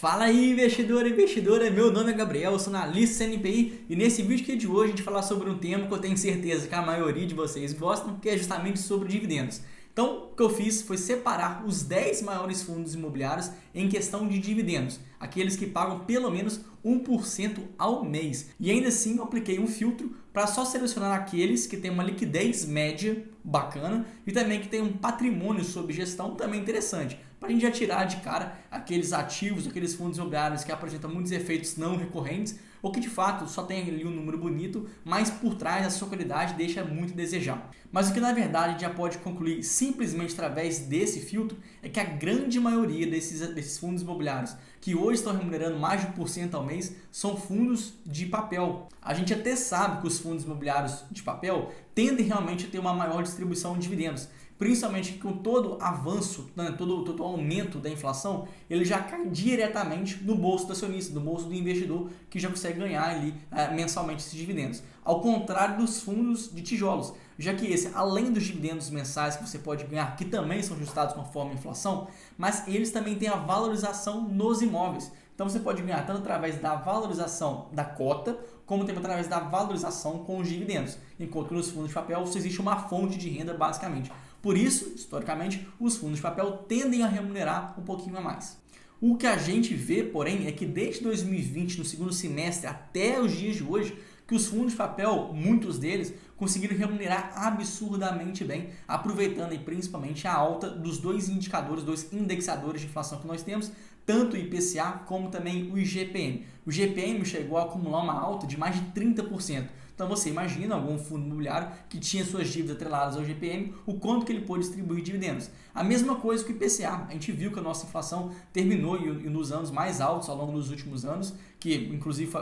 Fala aí, investidor e investidora, meu nome é Gabriel, eu sou analista CNPI e nesse vídeo aqui de hoje a gente vai falar sobre um tema que eu tenho certeza que a maioria de vocês gostam, que é justamente sobre dividendos. Então, o que eu fiz foi separar os 10 maiores fundos imobiliários em questão de dividendos, aqueles que pagam pelo menos 1% ao mês. E ainda assim eu apliquei um filtro para só selecionar aqueles que têm uma liquidez média bacana e também que tem um patrimônio sob gestão também interessante, para a gente já tirar de cara aqueles ativos, aqueles fundos imobiliários que apresentam muitos efeitos não recorrentes ou que de fato só tem ali um número bonito, mas por trás a sua qualidade deixa muito a desejar. Mas o que na verdade a gente já pode concluir simplesmente através desse filtro é que a grande maioria desses fundos imobiliários que hoje estão remunerando mais de 1% ao mês são fundos de papel. A gente até sabe que os fundos imobiliários de papel tendem realmente a ter uma maior distribuição de dividendos, principalmente com todo avanço, né, todo aumento da inflação, ele já cai diretamente no bolso do acionista, no bolso do investidor, que já consegue ganhar ali mensalmente esses dividendos. Ao contrário dos fundos de tijolos, já que esse, além dos dividendos mensais que você pode ganhar, que também são ajustados conforme a inflação, mas eles também têm a valorização nos imóveis. Então você pode ganhar tanto através da valorização da cota, como também através da valorização com os dividendos. Enquanto que nos fundos de papel só existe uma fonte de renda basicamente. Por isso, historicamente, os fundos de papel tendem a remunerar um pouquinho a mais. O que a gente vê, porém, é que desde 2020, no segundo semestre até os dias de hoje, que os fundos de papel, muitos deles, conseguiram remunerar absurdamente bem, aproveitando aí, principalmente a alta dos dois indicadores, dois indexadores de inflação que nós temos, tanto o IPCA como também o IGPM. O IGPM chegou a acumular uma alta de mais de 30%. Então você imagina algum fundo imobiliário que tinha suas dívidas atreladas ao IGPM, o quanto que ele pôde distribuir dividendos. A mesma coisa que o IPCA. A gente viu que a nossa inflação terminou nos anos mais altos ao longo dos últimos anos, que inclusive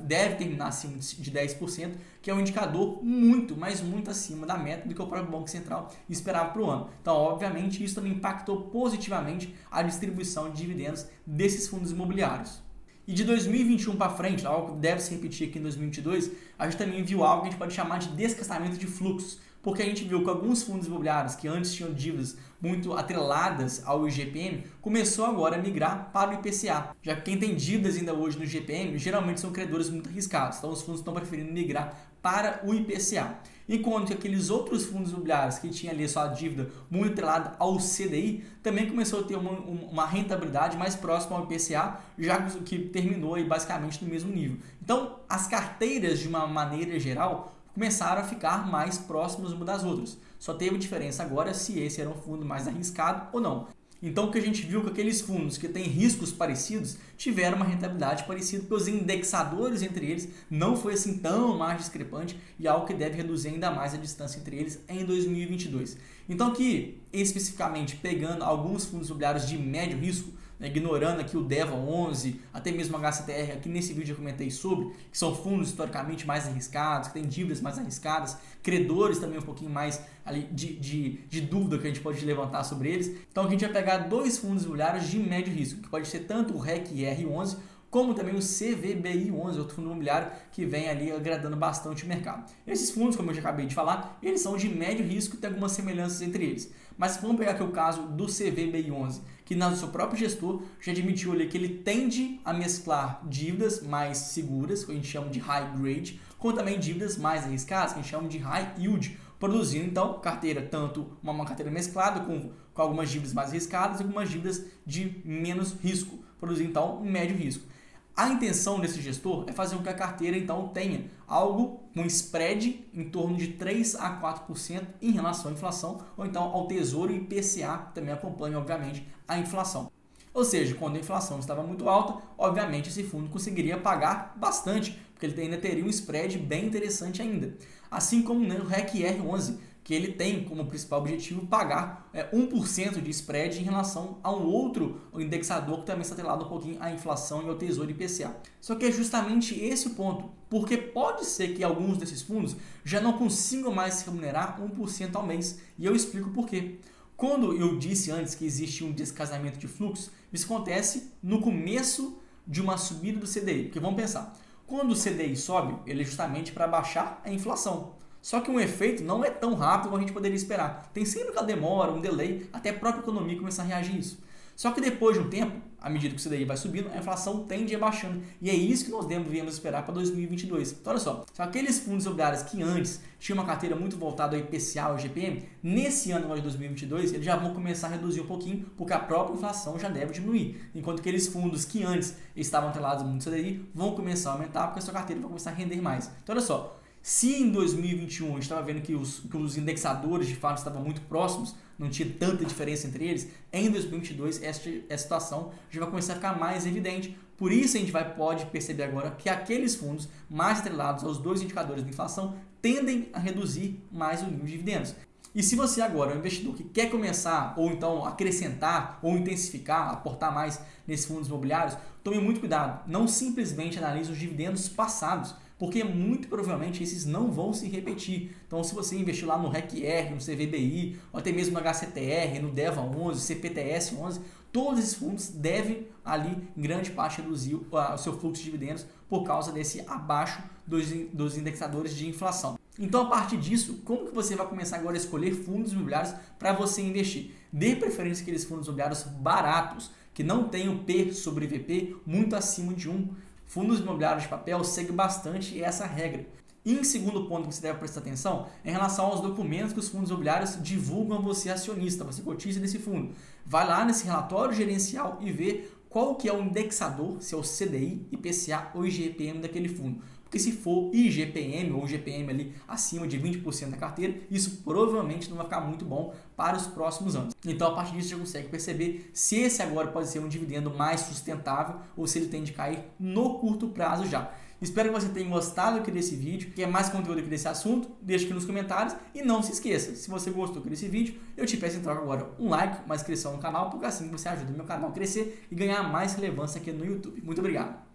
deve terminar acima de 10%, que é um indicador muito, mas muito acima da meta do que o próprio Banco Central esperava para o ano. Então, obviamente, isso também impactou positivamente a distribuição de dividendos desses fundos imobiliários. E de 2021 para frente, algo que deve se repetir aqui em 2022, a gente também viu algo que a gente pode chamar de descassamento de fluxos, porque a gente viu que alguns fundos imobiliários que antes tinham dívidas muito atreladas ao IGPM, começou agora a migrar para o IPCA, já que quem tem dívidas ainda hoje no IGPM geralmente são credores muito arriscados, então os fundos estão preferindo migrar para o IPCA. Enquanto que aqueles outros fundos imobiliários que tinham ali sua dívida muito atrelada ao CDI, também começou a ter uma rentabilidade mais próxima ao IPCA, já que terminou aí basicamente no mesmo nível. Então, as carteiras, de uma maneira geral, começaram a ficar mais próximas uma das outras. Só teve diferença agora se esse era um fundo mais arriscado ou não. Então, o que a gente viu é que aqueles fundos que têm riscos parecidos tiveram uma rentabilidade parecida, porque os indexadores entre eles não foi assim tão mais discrepante e algo que deve reduzir ainda mais a distância entre eles em 2022. Então, aqui, especificamente, pegando alguns fundos imobiliários de médio risco, ignorando aqui o DEVA 11, até mesmo o HCTR, aqui nesse vídeo eu comentei sobre, que são fundos historicamente mais arriscados, que têm dívidas mais arriscadas, credores também um pouquinho mais ali de dúvida que a gente pode levantar sobre eles. Então a gente vai pegar dois fundos imobiliários de médio risco, que pode ser tanto o REC-R11, como também o CVBI11, outro fundo imobiliário que vem ali agradando bastante o mercado. Esses fundos, como eu já acabei de falar, eles são de médio risco e tem algumas semelhanças entre eles. Mas vamos pegar aqui o caso do CVBI11, que no seu próprio gestor já admitiu ali que ele tende a mesclar dívidas mais seguras, que a gente chama de high grade, com também dívidas mais arriscadas, que a gente chama de high yield, produzindo então carteira, tanto uma carteira mesclada com algumas dívidas mais arriscadas e algumas dívidas de menos risco, produzindo então um médio risco. A intenção desse gestor é fazer com que a carteira então tenha algo com spread em torno de 3 a 4% em relação à inflação, ou então ao Tesouro e IPCA, que também acompanha obviamente a inflação. Ou seja, quando a inflação estava muito alta, obviamente esse fundo conseguiria pagar bastante, porque ele ainda teria um spread bem interessante ainda. Assim como o REC-R11, que ele tem como principal objetivo pagar 1% de spread em relação a um outro indexador que também está atrelado um pouquinho à inflação e ao Tesouro IPCA. Só que é justamente esse o ponto, porque pode ser que alguns desses fundos já não consigam mais se remunerar 1% ao mês, e eu explico por quê. Quando eu disse antes que existe um descasamento de fluxo, isso acontece no começo de uma subida do CDI, porque vamos pensar, quando o CDI sobe, ele é justamente para baixar a inflação. Só que um efeito não é tão rápido como a gente poderia esperar. Tem sempre uma demora, um delay, até a própria economia começar a reagir a isso. Só que depois de um tempo, à medida que isso daí vai subindo, a inflação tende a ir baixando. E é isso que nós devemos esperar para 2022. Então, olha só, aqueles fundos imobiliários que antes tinham uma carteira muito voltada ao IPCA, ao IGPM, nesse ano de 2022, eles já vão começar a reduzir um pouquinho, porque a própria inflação já deve diminuir. Enquanto aqueles fundos que antes estavam atrelados muito CDI vão começar a aumentar, porque a sua carteira vai começar a render mais. Então, olha só, se em 2021 a gente estava vendo que os indexadores de fato estavam muito próximos, não tinha tanta diferença entre eles, em 2022 essa situação já vai começar a ficar mais evidente. Por isso a gente pode perceber agora que aqueles fundos mais atrelados aos dois indicadores de inflação tendem a reduzir mais o nível de dividendos. E se você agora é um investidor que quer começar, ou então acrescentar, ou intensificar, aportar mais nesses fundos imobiliários, tome muito cuidado. Não simplesmente analise os dividendos passados, porque muito provavelmente esses não vão se repetir. Então, se você investir lá no REC-R, no CVBI, ou até mesmo no HCTR, no DEVA11, CPTS11, todos esses fundos devem ali, em grande parte, reduzir o seu fluxo de dividendos por causa desse abaixo dos indexadores de inflação. Então, a partir disso, como que você vai começar agora a escolher fundos imobiliários para você investir? Dê preferência àqueles fundos imobiliários baratos, que não tenham P sobre VP muito acima de 1. Fundos imobiliários de papel seguem bastante essa regra. E em segundo ponto que você deve prestar atenção é em relação aos documentos que os fundos imobiliários divulgam a você acionista, você cotista desse fundo. Vai lá nesse relatório gerencial e vê qual que é o indexador, se é o CDI, IPCA ou IGPM daquele fundo. Porque se for IGPM ou GPM ali acima de 20% da carteira, isso provavelmente não vai ficar muito bom para os próximos anos. Então, a partir disso, você consegue perceber se esse agora pode ser um dividendo mais sustentável ou se ele tende a cair no curto prazo já. Espero que você tenha gostado aqui desse vídeo. Quer mais conteúdo aqui desse assunto? Deixa aqui nos comentários. E não se esqueça, se você gostou aqui desse vídeo, eu te peço em troca agora um like, uma inscrição no canal, porque assim você ajuda o meu canal a crescer e ganhar mais relevância aqui no YouTube. Muito obrigado!